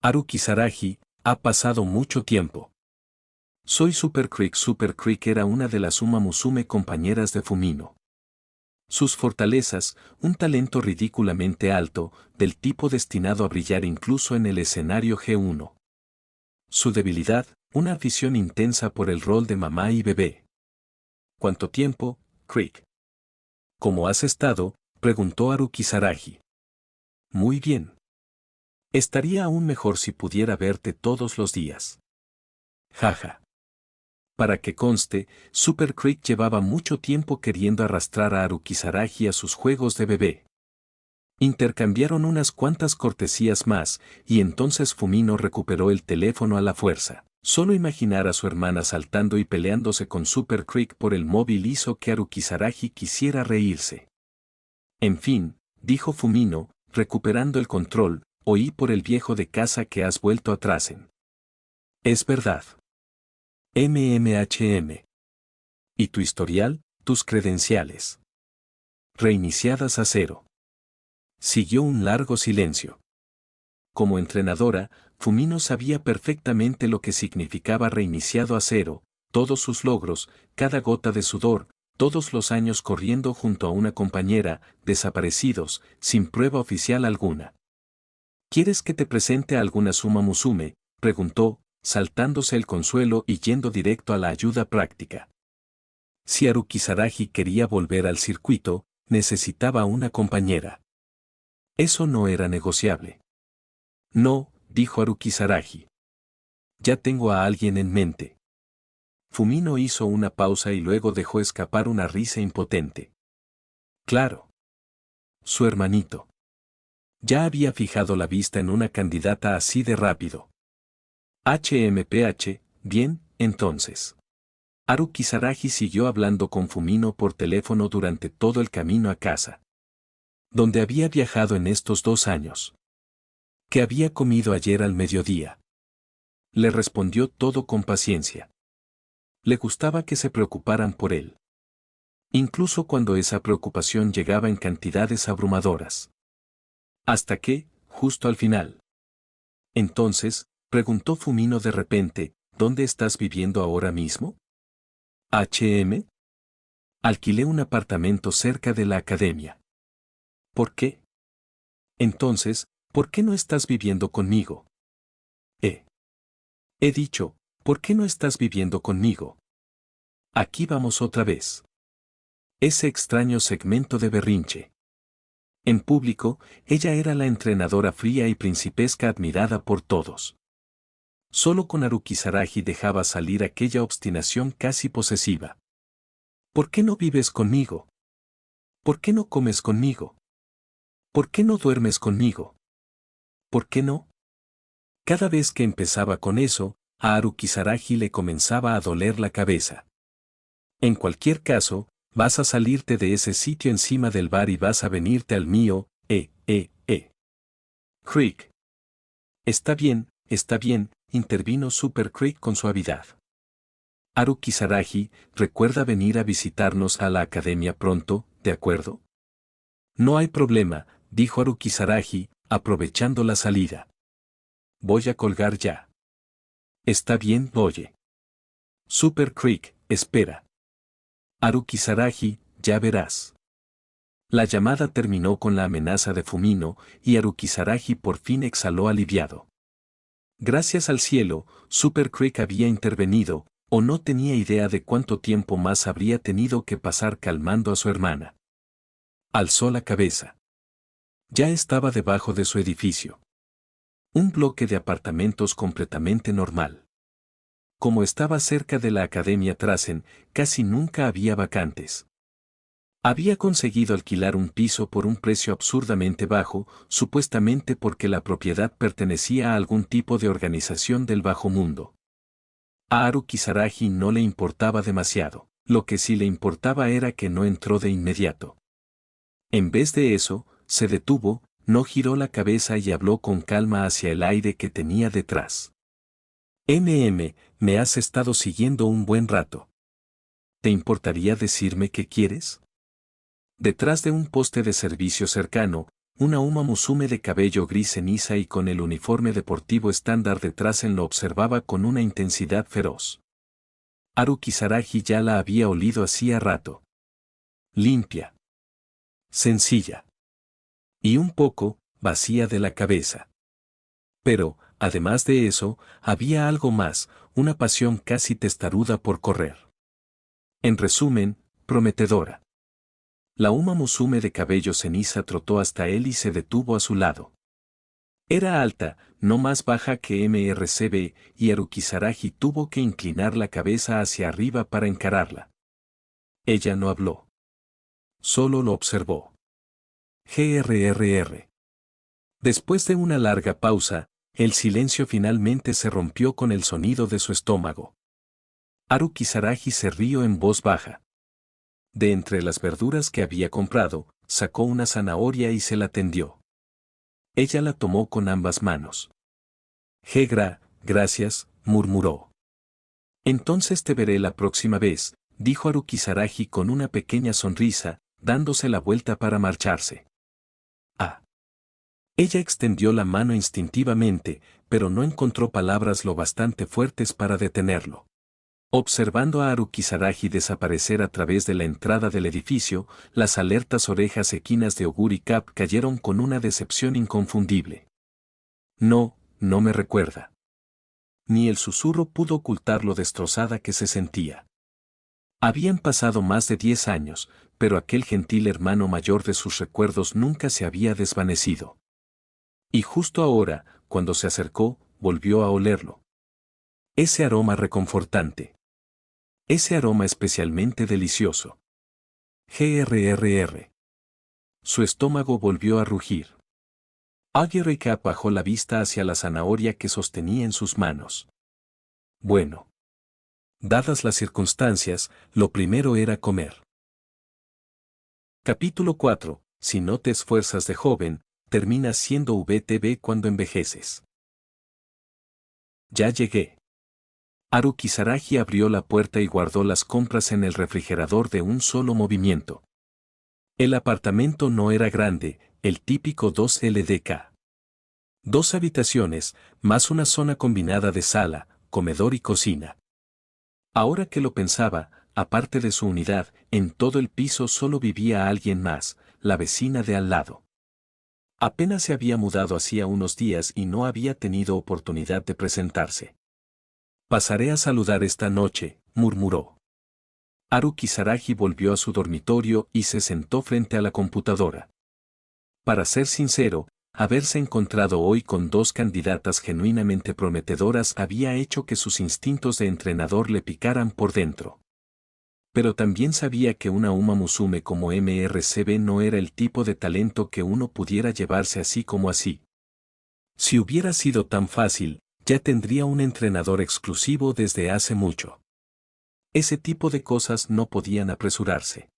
«Haru Kisaragi, ha pasado mucho tiempo. Soy Super Creek». Super Creek era una de las Uma Musume compañeras de Fumino. Sus fortalezas, un talento ridículamente alto, del tipo destinado a brillar incluso en el escenario G1. Su debilidad, una afición intensa por el rol de mamá y bebé. «¿Cuánto tiempo, Creek?» «¿Cómo has estado?», preguntó Haru Kisaragi. «Muy bien. Estaría aún mejor si pudiera verte todos los días». «Jaja». Para que conste, Super Creek llevaba mucho tiempo queriendo arrastrar a Haru Kisaragi a sus juegos de bebé. Intercambiaron unas cuantas cortesías más, y entonces Fumino recuperó el teléfono a la fuerza. Solo imaginar a su hermana saltando y peleándose con Super Creek por el móvil hizo que Haru Kisaragi quisiera reírse. «En fin», dijo Fumino, recuperando el control, «oí por el viejo de casa que has vuelto atrás en». «Es verdad. MMHM. ¿Y tu historial, tus credenciales?» «Reiniciadas a 0». Siguió un largo silencio. Como entrenadora, Fumino sabía perfectamente lo que significaba reiniciado a 0, todos sus logros, cada gota de sudor, todos los años corriendo junto a una compañera, desaparecidos, sin prueba oficial alguna. «¿Quieres que te presente a alguna Uma Musume?», preguntó, saltándose el consuelo y yendo directo a la ayuda práctica. Si Haru Kisaragi quería volver al circuito, necesitaba una compañera. Eso no era negociable. «No», dijo Haru Kisaragi. «Ya tengo a alguien en mente». Fumino hizo una pausa y luego dejó escapar una risa impotente. «Claro. Su hermanito». Ya había fijado la vista en una candidata así de rápido. HMPH, bien, entonces. Haru Kisaragi siguió hablando con Fumino por teléfono durante todo el camino a casa. ¿Dónde había viajado en estos 2 años? ¿Qué había comido ayer al mediodía? Le respondió todo con paciencia. Le gustaba que se preocuparan por él. Incluso cuando esa preocupación llegaba en cantidades abrumadoras. Hasta que, justo al final, Entonces, preguntó Fumino de repente, ¿dónde estás viviendo ahora mismo? ¿HM? Alquilé un apartamento cerca de la academia. ¿Por qué? Entonces, ¿por qué no estás viviendo conmigo? He dicho, ¿por qué no estás viviendo conmigo? Aquí vamos otra vez. Ese extraño segmento de berrinche. En público, ella era la entrenadora fría y principesca admirada por todos. Solo con Haruki Saraji dejaba salir aquella obstinación casi posesiva. ¿Por qué no vives conmigo? ¿Por qué no comes conmigo? ¿Por qué no duermes conmigo? ¿Por qué no? Cada vez que empezaba con eso, a Haruki Saraji le comenzaba a doler la cabeza. En cualquier caso, vas a salirte de ese sitio encima del bar y vas a venirte al mío, Creek. Está bien, intervino Super Creek con suavidad. Haruki Saraji, recuerda venir a visitarnos a la academia pronto, ¿de acuerdo? No hay problema, dijo Haruki Saraji, aprovechando la salida. Voy a colgar ya. Está bien, oye. Super Creek, espera. Haruki Saraji, ya verás. La llamada terminó con la amenaza de Fumino, y Haruki Saraji por fin exhaló aliviado. Gracias al cielo, Super Creek había intervenido, o no tenía idea de cuánto tiempo más habría tenido que pasar calmando a su hermana. Alzó la cabeza. Ya estaba debajo de su edificio. Un bloque de apartamentos completamente normal. Como estaba cerca de la Academia Trasen, casi nunca había vacantes. Había conseguido alquilar un piso por un precio absurdamente bajo, supuestamente porque la propiedad pertenecía a algún tipo de organización del bajo mundo. A Haruki Saraji no le importaba demasiado, lo que sí le importaba era que no entró de inmediato. En vez de eso, se detuvo, no giró la cabeza y habló con calma hacia el aire que tenía detrás. Me has estado siguiendo un buen rato. ¿Te importaría decirme qué quieres? Detrás de un poste de servicio cercano, una Uma Musume de cabello gris ceniza y con el uniforme deportivo estándar detrás lo observaba con una intensidad feroz. Haruki Saraji ya la había olido hacía rato. Limpia. Sencilla. Y un poco, vacía de la cabeza. Pero, además de eso, había algo más, una pasión casi testaruda por correr. En resumen, prometedora. La Uma Musume de cabello ceniza trotó hasta él y se detuvo a su lado. Era alta, no más baja que MRCB, y Haruki Saraji tuvo que inclinar la cabeza hacia arriba para encararla. Ella no habló. Solo lo observó. GRRR. Después de una larga pausa, el silencio finalmente se rompió con el sonido de su estómago. Haruki Saraji se rió en voz baja. De entre las verduras que había comprado, sacó una zanahoria y se la tendió. Ella la tomó con ambas manos. Gracias, murmuró. Entonces te veré la próxima vez, dijo Haruki Saraji con una pequeña sonrisa, dándose la vuelta para marcharse. Ella extendió la mano instintivamente, pero no encontró palabras lo bastante fuertes para detenerlo. Observando a Haruki Saraji desaparecer a través de la entrada del edificio, las alertas orejas equinas de Oguri Cap cayeron con una decepción inconfundible. No me recuerda. Ni el susurro pudo ocultar lo destrozada que se sentía. Habían pasado más de 10 años, pero aquel gentil hermano mayor de sus recuerdos nunca se había desvanecido. Y justo ahora, cuando se acercó, volvió a olerlo. Ese aroma reconfortante. Ese aroma especialmente delicioso. GRRR. Su estómago volvió a rugir. Oguri Cap bajó la vista hacia la zanahoria que sostenía en sus manos. Bueno. Dadas las circunstancias, lo primero era comer. Capítulo 4. Si no te esfuerzas de joven, terminas siendo VTV cuando envejeces. Ya llegué. Haruki Saraji abrió la puerta y guardó las compras en el refrigerador de un solo movimiento. El apartamento no era grande, el típico 2 LDK. 2 habitaciones, más una zona combinada de sala, comedor y cocina. Ahora que lo pensaba, aparte de su unidad, en todo el piso solo vivía alguien más, la vecina de al lado. Apenas se había mudado hacía unos días y no había tenido oportunidad de presentarse. Pasaré a saludar esta noche, murmuró. Haru Kisaragi volvió a su dormitorio y se sentó frente a la computadora. Para ser sincero, haberse encontrado hoy con 2 candidatas genuinamente prometedoras había hecho que sus instintos de entrenador le picaran por dentro. Pero también sabía que una Uma Musume como MRCB no era el tipo de talento que uno pudiera llevarse así como así. Si hubiera sido tan fácil, ya tendría un entrenador exclusivo desde hace mucho. Ese tipo de cosas no podían apresurarse.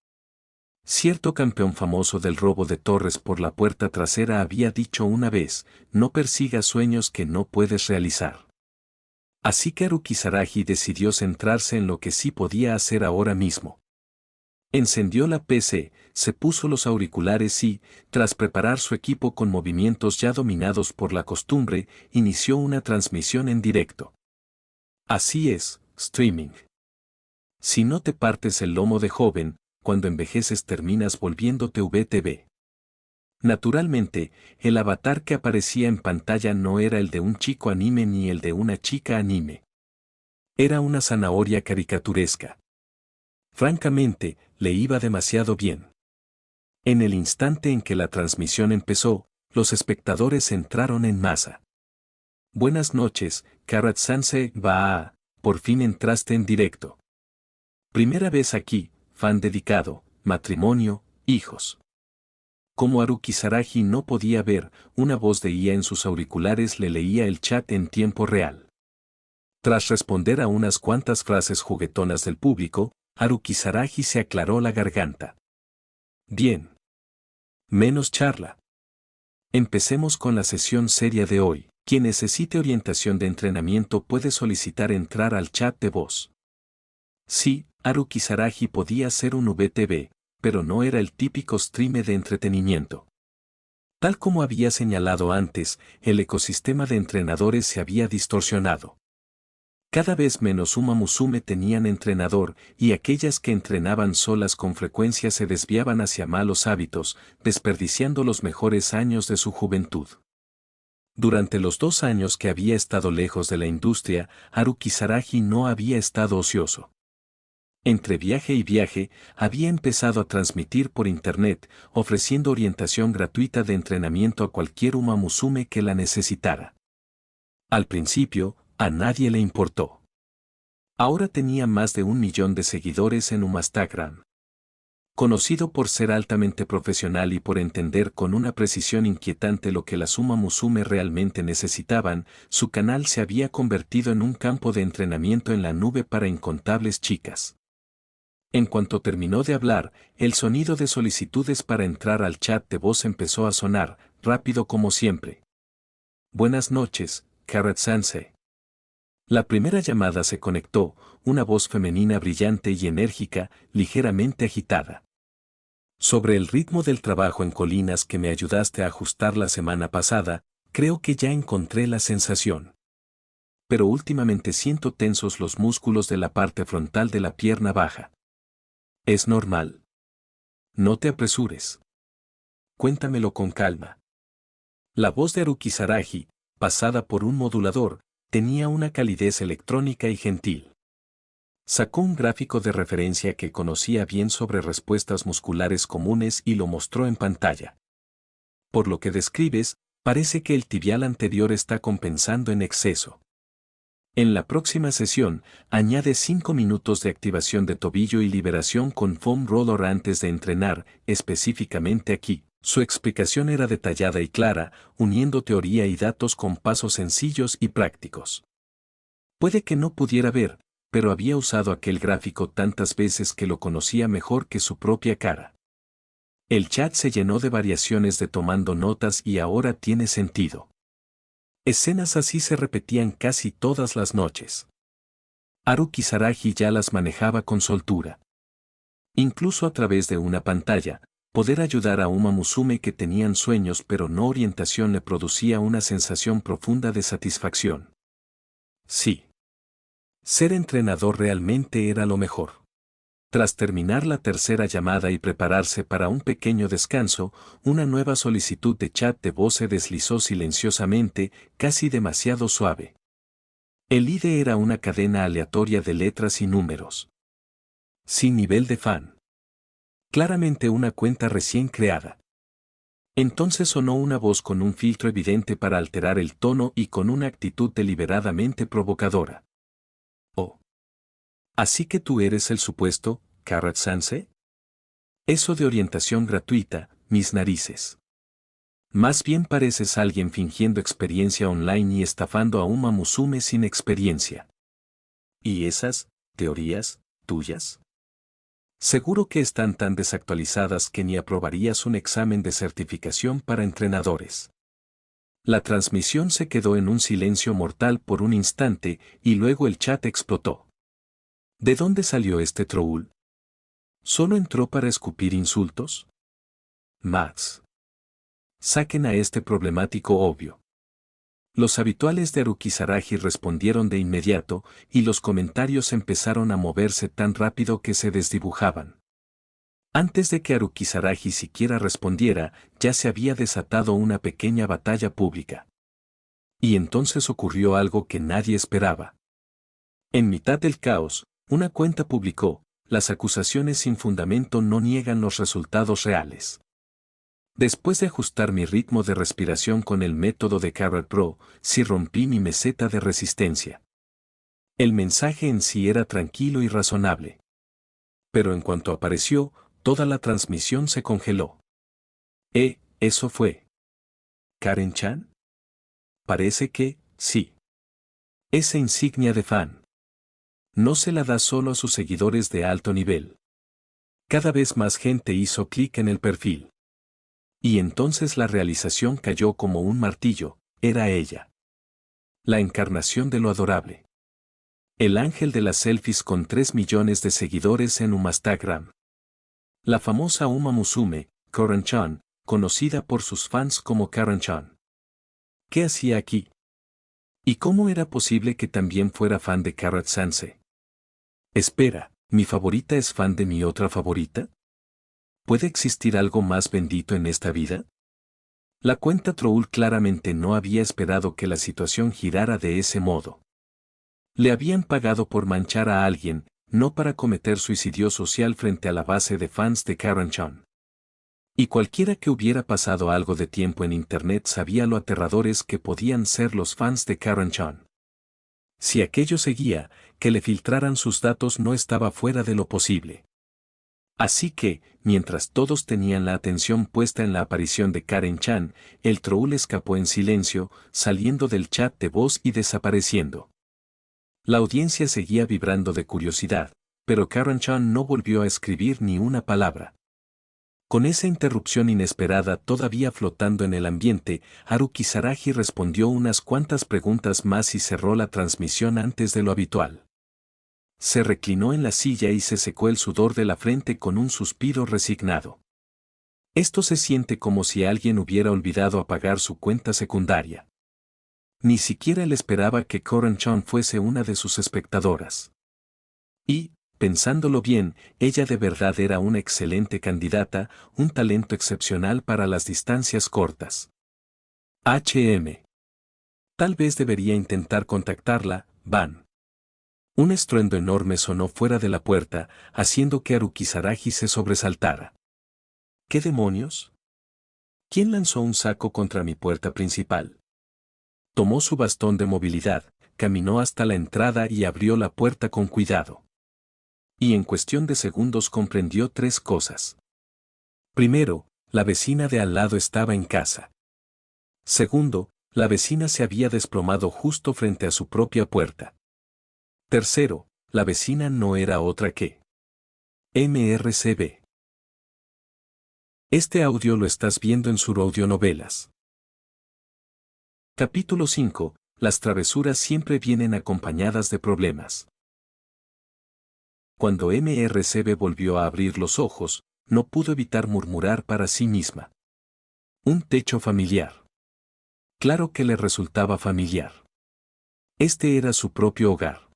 Cierto campeón famoso del robo de torres por la puerta trasera había dicho una vez, no persigas sueños que no puedes realizar. Así que Haru Kisaragi decidió centrarse en lo que sí podía hacer ahora mismo. Encendió la PC, se puso los auriculares y, tras preparar su equipo con movimientos ya dominados por la costumbre, inició una transmisión en directo. Así es, streaming. Si no te partes el lomo de joven, cuando envejeces terminas volviéndote VTV. Naturalmente, el avatar que aparecía en pantalla no era el de un chico anime ni el de una chica anime. Era una zanahoria caricaturesca. Francamente, le iba demasiado bien. En el instante en que la transmisión empezó, los espectadores entraron en masa. Buenas noches, Karat-Sanse, por fin entraste en directo. Primera vez aquí, fan dedicado, matrimonio, hijos. Como Haru Kisaragi no podía ver, una voz de IA en sus auriculares le leía el chat en tiempo real. Tras responder a unas cuantas frases juguetonas del público, Haru Kisaragi se aclaró la garganta. Bien. Menos charla. Empecemos con la sesión seria de hoy. Quien necesite orientación de entrenamiento puede solicitar entrar al chat de voz. Sí, Haru Kisaragi podía ser un VTV, pero no era el típico streamer de entretenimiento. Tal como había señalado antes, el ecosistema de entrenadores se había distorsionado. Cada vez menos Uma Musume tenían entrenador, y aquellas que entrenaban solas con frecuencia se desviaban hacia malos hábitos, desperdiciando los mejores años de su juventud. Durante los 2 años que había estado lejos de la industria, Haru Kisaragi no había estado ocioso. Entre viaje y viaje, había empezado a transmitir por internet, ofreciendo orientación gratuita de entrenamiento a cualquier Uma Musume que la necesitara. Al principio, a nadie le importó. Ahora tenía más de 1 millón de seguidores en Umastagram. Conocido por ser altamente profesional y por entender con una precisión inquietante lo que las Uma Musume realmente necesitaban, su canal se había convertido en un campo de entrenamiento en la nube para incontables chicas. En cuanto terminó de hablar, el sonido de solicitudes para entrar al chat de voz empezó a sonar, rápido como siempre. Buenas noches, Karat-Sanse. La primera llamada se conectó, una voz femenina brillante y enérgica, ligeramente agitada. Sobre el ritmo del trabajo en colinas que me ayudaste a ajustar la semana pasada, creo que ya encontré la sensación. Pero últimamente siento tensos los músculos de la parte frontal de la pierna baja. Es normal. No te apresures. Cuéntamelo con calma. La voz de Haru Kisaragi, pasada por un modulador, tenía una calidez electrónica y gentil. Sacó un gráfico de referencia que conocía bien sobre respuestas musculares comunes y lo mostró en pantalla. Por lo que describes, parece que el tibial anterior está compensando en exceso. En la próxima sesión, añade 5 minutos de activación de tobillo y liberación con foam roller antes de entrenar, específicamente aquí. Su explicación era detallada y clara, uniendo teoría y datos con pasos sencillos y prácticos. Puede que no pudiera ver, pero había usado aquel gráfico tantas veces que lo conocía mejor que su propia cara. El chat se llenó de variaciones de tomando notas y ahora tiene sentido. Escenas así se repetían casi todas las noches. Haru Kisaragi ya las manejaba con soltura. Incluso a través de una pantalla, Poder ayudar a Uma Musume que tenían sueños pero no orientación le producía una sensación profunda de satisfacción. Sí. Ser entrenador realmente era lo mejor. Tras terminar la tercera llamada y prepararse para un pequeño descanso, una nueva solicitud de chat de voz se deslizó silenciosamente, casi demasiado suave. El ID era una cadena aleatoria de letras y números. Sin nivel de fan. Claramente una cuenta recién creada. Entonces sonó una voz con un filtro evidente para alterar el tono y con una actitud deliberadamente provocadora. Oh. ¿Así que tú eres el supuesto Carrot-Sensei? Eso de orientación gratuita, mis narices. Más bien pareces alguien fingiendo experiencia online y estafando a Uma Musume sin experiencia. ¿Y esas teorías tuyas? Seguro que están tan desactualizadas que ni aprobarías un examen de certificación para entrenadores. La transmisión se quedó en un silencio mortal por un instante y luego el chat explotó. ¿De dónde salió este troll? ¿Solo entró para escupir insultos? Max. Saquen a este problemático obvio. Los habituales de Arukizaragi respondieron de inmediato, y los comentarios empezaron a moverse tan rápido que se desdibujaban. Antes de que Arukizaragi siquiera respondiera, ya se había desatado una pequeña batalla pública. Y entonces ocurrió algo que nadie esperaba. En mitad del caos, una cuenta publicó: las acusaciones sin fundamento no niegan los resultados reales. Después de ajustar mi ritmo de respiración con el método de Carrot Pro, sí rompí mi meseta de resistencia. El mensaje en sí era tranquilo y razonable. Pero en cuanto apareció, toda la transmisión se congeló. ¿Eso fue Karen-chan? Parece que, sí. Esa insignia de fan. No se la da solo a sus seguidores de alto nivel. Cada vez más gente hizo clic en el perfil. Y entonces la realización cayó como un martillo: era ella. La encarnación de lo adorable. El ángel de las selfies con 3 millones de seguidores en Instagram. La famosa Uma Musume, Karen-chan, conocida por sus fans como Karen-chan. ¿Qué hacía aquí? ¿Y cómo era posible que también fuera fan de Carrot-Sensei? Espera, ¿mi favorita es fan de mi otra favorita? ¿Puede existir algo más bendito en esta vida? La cuenta troll claramente no había esperado que la situación girara de ese modo. Le habían pagado por manchar a alguien, no para cometer suicidio social frente a la base de fans de Karen-chan. Y cualquiera que hubiera pasado algo de tiempo en internet sabía lo aterradores que podían ser los fans de Karen-chan. Si aquello seguía, que le filtraran sus datos no estaba fuera de lo posible. Así que, mientras todos tenían la atención puesta en la aparición de Karen-chan, el troll escapó en silencio, saliendo del chat de voz y desapareciendo. La audiencia seguía vibrando de curiosidad, pero Karen-chan no volvió a escribir ni una palabra. Con esa interrupción inesperada todavía flotando en el ambiente, Arukizaragi respondió unas cuantas preguntas más y cerró la transmisión antes de lo habitual. Se reclinó en la silla y se secó el sudor de la frente con un suspiro resignado. Esto se siente como si alguien hubiera olvidado apagar su cuenta secundaria. Ni siquiera él esperaba que Karen-chan fuese una de sus espectadoras. Y, pensándolo bien, ella de verdad era una excelente candidata, un talento excepcional para las distancias cortas. Tal vez debería intentar contactarla, Van. Un estruendo enorme sonó fuera de la puerta, haciendo que Arukizaragi se sobresaltara. ¿Qué demonios? ¿Quién lanzó un saco contra mi puerta principal? Tomó su bastón de movilidad, caminó hasta la entrada y abrió la puerta con cuidado. Y en cuestión de segundos comprendió 3 cosas. Primero, la vecina de al lado estaba en casa. Segundo, la vecina se había desplomado justo frente a su propia puerta. Tercero, la vecina no era otra que MRCB. Este audio lo estás viendo en Suraudionovelas. Capítulo 5. Las travesuras siempre vienen acompañadas de problemas. Cuando MRCB volvió a abrir los ojos, no pudo evitar murmurar para sí misma. Un techo familiar. Claro que le resultaba familiar. Este era su propio hogar.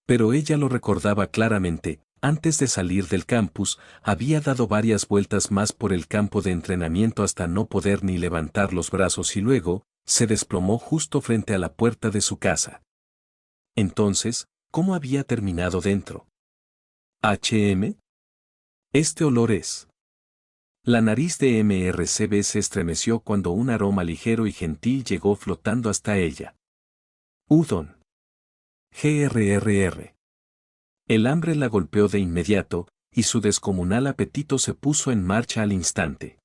Pero ella lo recordaba claramente. Antes de salir del campus, había dado varias vueltas más por el campo de entrenamiento hasta no poder ni levantar los brazos y luego, se desplomó justo frente a la puerta de su casa. Entonces, ¿cómo había terminado dentro? ¿HM? Este olor es. La nariz de MRCB se estremeció cuando un aroma ligero y gentil llegó flotando hasta ella. Udon. GRRR. El hambre la golpeó de inmediato, y su descomunal apetito se puso en marcha al instante.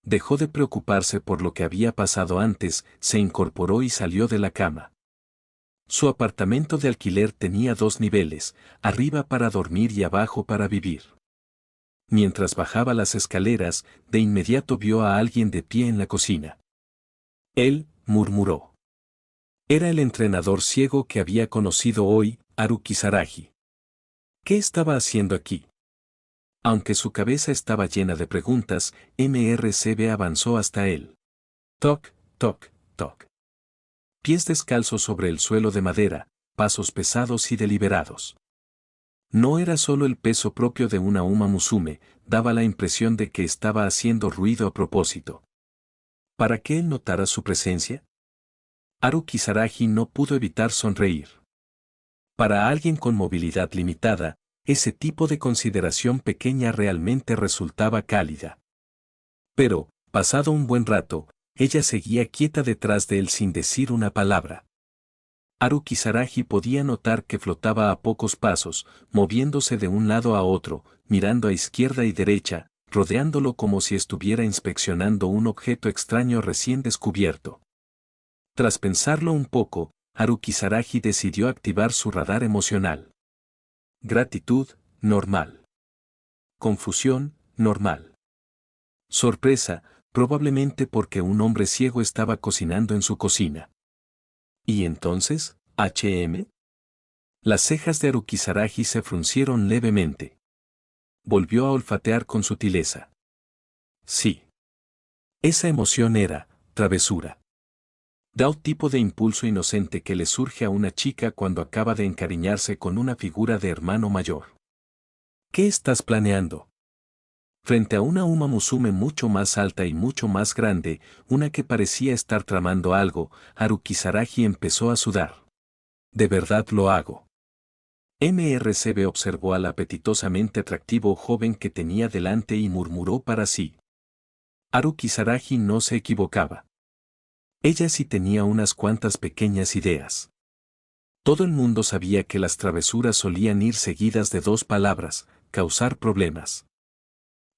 Dejó de preocuparse por lo que había pasado antes, se incorporó y salió de la cama. Su apartamento de alquiler tenía 2 niveles, arriba para dormir y abajo para vivir. Mientras bajaba las escaleras, de inmediato vio a alguien de pie en la cocina. Él, murmuró. Era el entrenador ciego que había conocido hoy, Haruki Saragi. ¿Qué estaba haciendo aquí? Aunque su cabeza estaba llena de preguntas, MRCB avanzó hasta él. Toc, toc, toc. Pies descalzos sobre el suelo de madera, pasos pesados y deliberados. No era solo el peso propio de una Uma Musume, daba la impresión de que estaba haciendo ruido a propósito. ¿Para que él notara su presencia? Haruki Saragi no pudo evitar sonreír. Para alguien con movilidad limitada, ese tipo de consideración pequeña realmente resultaba cálida. Pero, pasado un buen rato, ella seguía quieta detrás de él sin decir una palabra. Haruki Saragi podía notar que flotaba a pocos pasos, moviéndose de un lado a otro, mirando a izquierda y derecha, rodeándolo como si estuviera inspeccionando un objeto extraño recién descubierto. Tras pensarlo un poco, Haruki Saragi decidió activar su radar emocional. Gratitud, normal. Confusión, normal. Sorpresa, probablemente porque un hombre ciego estaba cocinando en su cocina. ¿Y entonces, HM? Las cejas de Haruki Saragi se fruncieron levemente. Volvió a olfatear con sutileza. Sí. Esa emoción era, travesura. Da un tipo de impulso inocente que le surge a una chica cuando acaba de encariñarse con una figura de hermano mayor. ¿Qué estás planeando? Frente a una Uma Musume mucho más alta y mucho más grande, una que parecía estar tramando algo, Haruki Saragi empezó a sudar. De verdad lo hago. MRCB observó al apetitosamente atractivo joven que tenía delante y murmuró para sí. Haruki Saragi no se equivocaba. Ella sí tenía unas cuantas pequeñas ideas. Todo el mundo sabía que las travesuras solían ir seguidas de 2 palabras, causar problemas.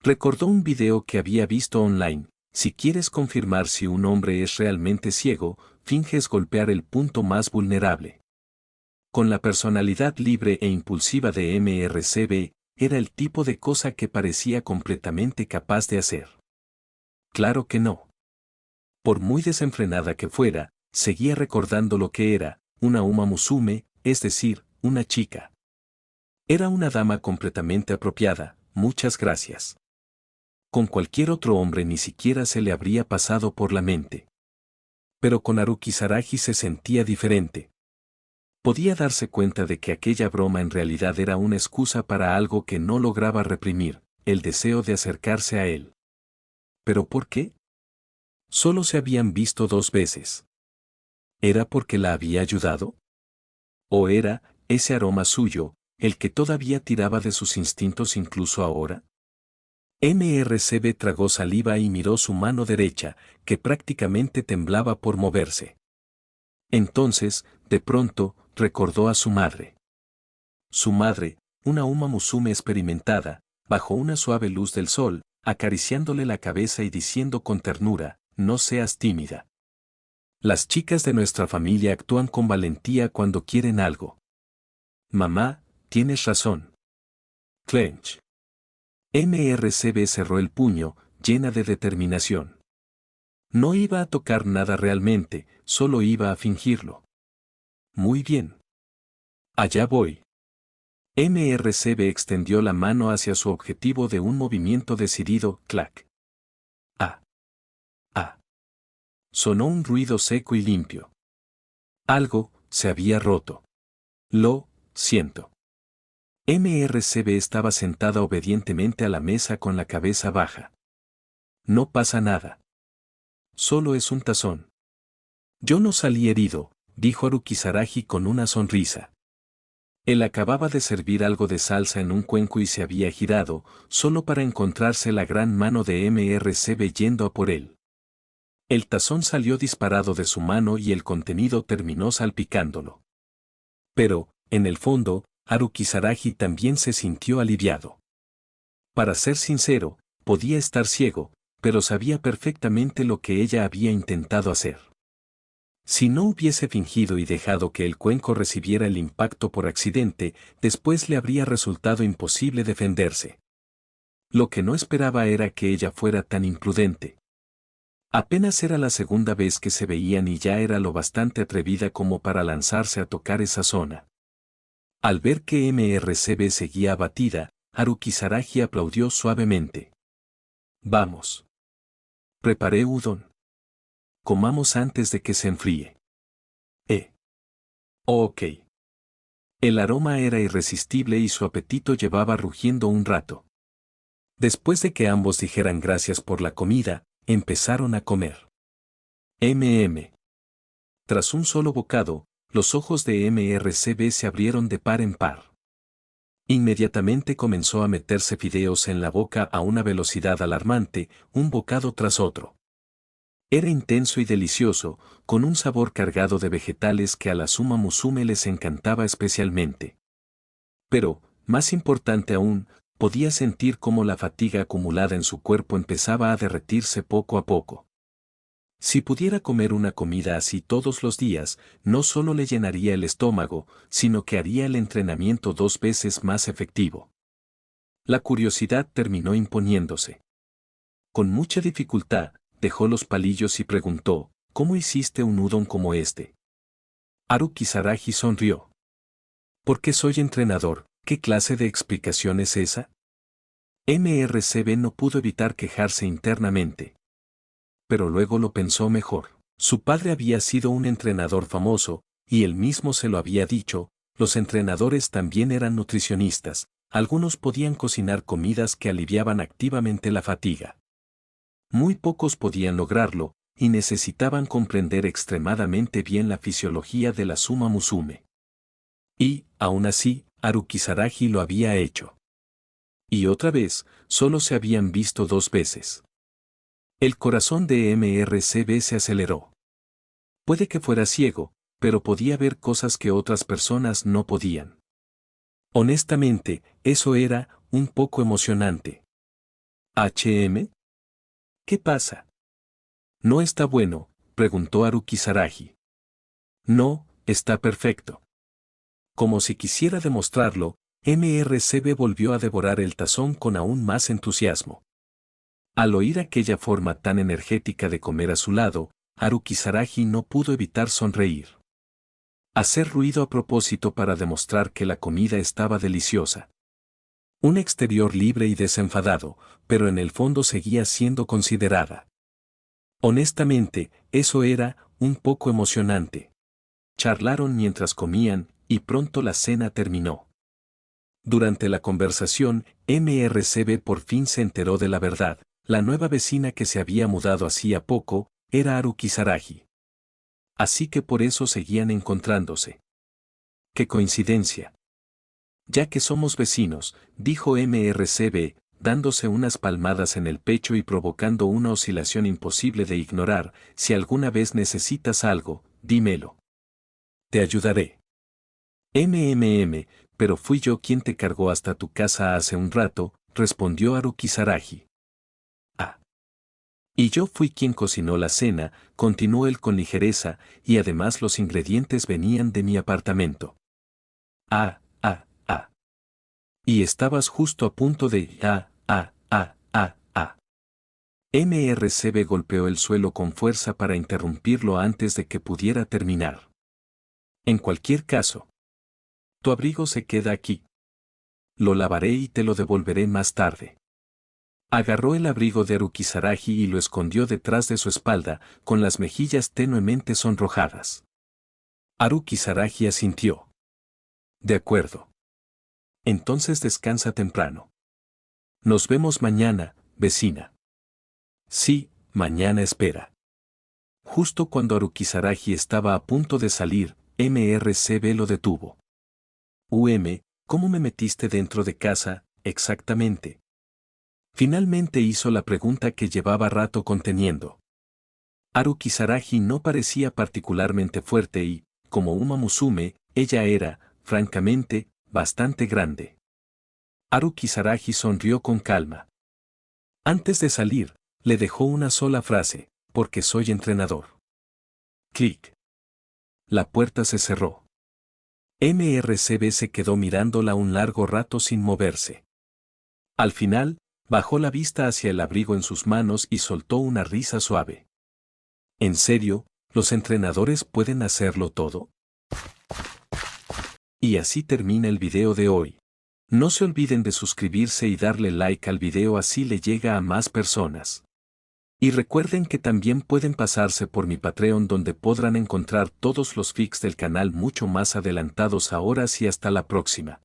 Recordó un video que había visto online. Si quieres confirmar si un hombre es realmente ciego, finges golpear el punto más vulnerable. Con la personalidad libre e impulsiva de MRCB, era el tipo de cosa que parecía completamente capaz de hacer. Claro que no. Por muy desenfrenada que fuera, seguía recordando lo que era, una Uma Musume, es decir, una chica. Era una dama completamente apropiada, muchas gracias. Con cualquier otro hombre ni siquiera se le habría pasado por la mente. Pero con Haruki Saragi se sentía diferente. Podía darse cuenta de que aquella broma en realidad era una excusa para algo que no lograba reprimir, el deseo de acercarse a él. ¿Pero por qué? Solo se habían visto 2 veces. ¿Era porque la había ayudado? ¿O era, ese aroma suyo, el que todavía tiraba de sus instintos incluso ahora? MRCB tragó saliva y miró su mano derecha, que prácticamente temblaba por moverse. Entonces, de pronto, recordó a su madre. Su madre, una Uma Musume experimentada, bajo una suave luz del sol, acariciándole la cabeza y diciendo con ternura, no seas tímida. Las chicas de nuestra familia actúan con valentía cuando quieren algo. Mamá, tienes razón. Clench. MRCB cerró el puño, llena de determinación. No iba a tocar nada realmente, solo iba a fingirlo. Muy bien. Allá voy. MRCB extendió la mano hacia su objetivo de un movimiento decidido, clac. Ah. Ah. Sonó un ruido seco y limpio. Algo se había roto. Lo siento. MRCB estaba sentada obedientemente a la mesa con la cabeza baja. No pasa nada. Solo es un tazón. Yo no salí herido, dijo Arukizaragi con una sonrisa. Él acababa de servir algo de salsa en un cuenco y se había girado, solo para encontrarse la gran mano de MRCB yendo a por él. El tazón salió disparado de su mano y el contenido terminó salpicándolo. Pero, en el fondo, Arukizaragi también se sintió aliviado. Para ser sincero, podía estar ciego, pero sabía perfectamente lo que ella había intentado hacer. Si no hubiese fingido y dejado que el cuenco recibiera el impacto por accidente, después le habría resultado imposible defenderse. Lo que no esperaba era que ella fuera tan imprudente. Apenas era la segunda vez que se veían y ya era lo bastante atrevida como para lanzarse a tocar esa zona. Al ver que MRCB seguía abatida, Arukizaragi aplaudió suavemente. Vamos. Preparé udon. Comamos antes de que se enfríe. Ok. El aroma era irresistible y su apetito llevaba rugiendo un rato. Después de que ambos dijeran gracias por la comida, empezaron a comer. Tras un solo bocado, los ojos de MRCB se abrieron de par en par. Inmediatamente comenzó a meterse fideos en la boca a una velocidad alarmante, un bocado tras otro. Era intenso y delicioso, con un sabor cargado de vegetales que a la Suma Musume les encantaba especialmente. Pero, más importante aún, podía sentir cómo la fatiga acumulada en su cuerpo empezaba a derretirse poco a poco. Si pudiera comer una comida así todos los días, no solo le llenaría el estómago, sino que haría el entrenamiento 2 veces más efectivo. La curiosidad terminó imponiéndose. Con mucha dificultad, dejó los palillos y preguntó, ¿cómo hiciste un udon como este? Arukizaragi sonrió. ¿Por qué soy entrenador? ¿Qué clase de explicación es esa? MRCB no pudo evitar quejarse internamente. Pero luego lo pensó mejor. Su padre había sido un entrenador famoso, y él mismo se lo había dicho, los entrenadores también eran nutricionistas, algunos podían cocinar comidas que aliviaban activamente la fatiga. Muy pocos podían lograrlo, y necesitaban comprender extremadamente bien la fisiología de la Suma Musume. Y, aún así, Arukizaragi lo había hecho. Y otra vez, solo se habían visto 2 veces. El corazón de MRCB se aceleró. Puede que fuera ciego, pero podía ver cosas que otras personas no podían. Honestamente, eso era un poco emocionante. ¿HM? ¿Qué pasa? ¿No está bueno?, preguntó Arukizaragi. No, está perfecto. Como si quisiera demostrarlo, MRCB volvió a devorar el tazón con aún más entusiasmo. Al oír aquella forma tan energética de comer a su lado, Arukizaragi no pudo evitar sonreír. Hacer ruido a propósito para demostrar que la comida estaba deliciosa. Un exterior libre y desenfadado, pero en el fondo seguía siendo considerada. Honestamente, eso era un poco emocionante. Charlaron mientras comían, y pronto la cena terminó. Durante la conversación, MRCB por fin se enteró de la verdad. La nueva vecina que se había mudado hacía poco, era Arukizaragi. Así que por eso seguían encontrándose. ¡Qué coincidencia! Ya que somos vecinos, dijo MRCB, dándose unas palmadas en el pecho y provocando una oscilación imposible de ignorar, si alguna vez necesitas algo, dímelo. Te ayudaré. Pero fui yo quien te cargó hasta tu casa hace un rato, respondió Arukizaragi. Ah. Y yo fui quien cocinó la cena, continuó él con ligereza, y además los ingredientes venían de mi apartamento. Ah. Y estabas justo a punto de MRCB golpeó el suelo con fuerza para interrumpirlo antes de que pudiera terminar. En cualquier caso, tu abrigo se queda aquí. lo lavaré y te lo devolveré más tarde. Agarró el abrigo de Haruki Saragi y lo escondió detrás de su espalda, con las mejillas tenuemente sonrojadas. Haruki Saragi asintió. De acuerdo. Entonces descansa temprano. Nos vemos mañana, vecina. Sí, mañana espera. Justo cuando Haruki Saragi estaba a punto de salir, MRCB lo detuvo. ¿Cómo me metiste dentro de casa, exactamente? Finalmente hizo la pregunta que llevaba rato conteniendo. Haruki Saragi no parecía particularmente fuerte y, como Uma Musume, ella era, francamente, bastante grande. Haruki Saragi sonrió con calma. Antes de salir, le dejó una sola frase, porque soy entrenador. Clic. La puerta se cerró. MRCB se quedó mirándola un largo rato sin moverse. Al final, bajó la vista hacia el abrigo en sus manos y soltó una risa suave. ¿En serio, los entrenadores pueden hacerlo todo? Y así termina el video de hoy. No se olviden de suscribirse y darle like al video, así le llega a más personas. Y recuerden que también pueden pasarse por mi Patreon, donde podrán encontrar todos los fics del canal mucho más adelantados. Ahora sí, hasta la próxima.